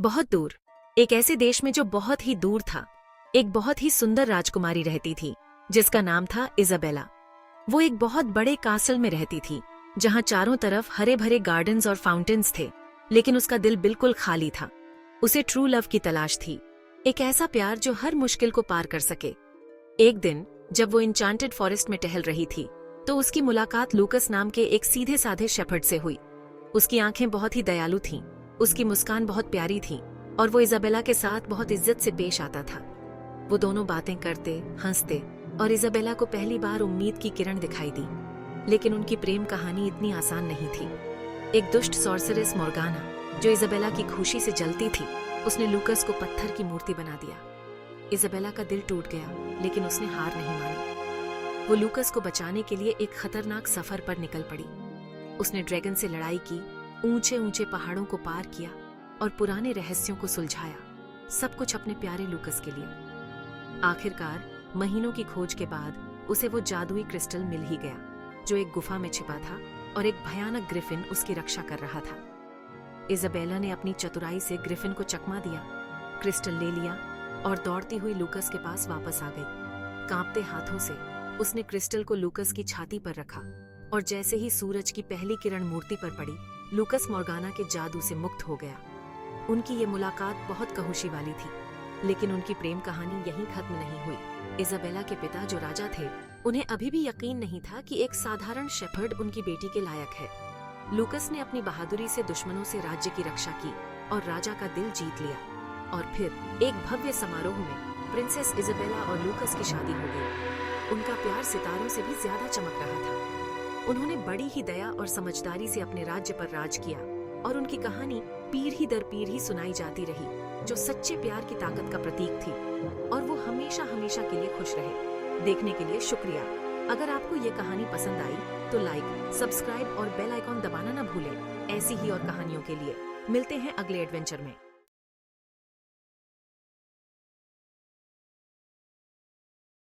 बहुत दूर, एक ऐसे देश में जो बहुत ही दूर था, एक बहुत ही सुंदर राजकुमारी रहती थी जिसका नाम था इजाबेला। वो एक बहुत बड़े कासल में रहती थी जहाँ चारों तरफ हरे भरे गार्डन्स और फाउंटेन्स थे, लेकिन उसका दिल बिल्कुल खाली था। उसे ट्रू लव की तलाश थी, एक ऐसा प्यार जो हर मुश्किल को पार कर सके। एक दिन जब वो इंचांटेड फॉरेस्ट में टहल रही थी तो उसकी मुलाकात लूकस नाम के एक सीधे साधे शेफर्ड से हुई। उसकी आंखें बहुत ही दयालु थीं, उसकी मुस्कान बहुत प्यारी थी और वो इजाबेला के साथ बहुत इज्जत से पेश आता था। वो दोनों बातें करते, हंसते और इजाबेला को पहली बार उम्मीद की किरण दिखाई दी। लेकिन उनकी प्रेम कहानी इतनी आसान नहीं थी। एक दुष्ट सॉर्सरेस मोर्गाना जो इजाबेला की खुशी से जलती थी, उसने लूकस को पत्थर की मूर्ति बना दिया। इजाबेला का दिल टूट गया, लेकिन उसने हार नहीं मानी। वो लूकस को बचाने के लिए एक खतरनाक सफर पर निकल पड़ी। उसने ड्रैगन से लड़ाई की, ऊंचे ऊंचे पहाड़ों को पार किया और पुराने रहस्यों को सुलझाया, सब कुछ अपने प्यारे लूकस के लिए। आखिरकार महीनों की खोज के बाद उसे वो जादुई क्रिस्टल मिल ही गया जो एक गुफा में छिपा था और एक भयानक ग्रिफिन उसकी रक्षा कर रहा था। इजाबेला ने अपनी चतुराई से ग्रिफिन को चकमा दिया, क्रिस्टल ले लिया और दौड़ती हुई लूकस के पास वापस आ गई। कांपते हाथों से उसने क्रिस्टल को लूकस की छाती पर रखा और जैसे ही सूरज की पहली किरण मूर्ति पर पड़ी, लूकस मोर्गाना के जादू से मुक्त हो गया। उनकी ये मुलाकात बहुत कहुशी वाली थी, लेकिन उनकी प्रेम कहानी यहीं खत्म नहीं हुई। इजाबेला के पिता जो राजा थे, उन्हें अभी भी यकीन नहीं था कि एक साधारण शेफर्ड उनकी बेटी के लायक है। लूकस ने अपनी बहादुरी से दुश्मनों से राज्य की रक्षा की और राजा का दिल जीत लिया। और फिर एक भव्य समारोह में प्रिंसेस इजाबेला और लूकस की शादी हो गई। उनका प्यार सितारों से भी ज्यादा चमक रहा था। उन्होंने बड़ी ही दया और समझदारी से अपने राज्य पर राज किया और उनकी कहानी पीढ़ी दर पीढ़ी सुनाई जाती रही, जो सच्चे प्यार की ताकत का प्रतीक थी। और वो हमेशा हमेशा के लिए खुश रहे। देखने के लिए शुक्रिया। अगर आपको ये कहानी पसंद आई तो लाइक, सब्सक्राइब और बेल आइकॉन दबाना ना भूलें। ऐसी ही और कहानियों के लिए मिलते हैं अगले एडवेंचर में।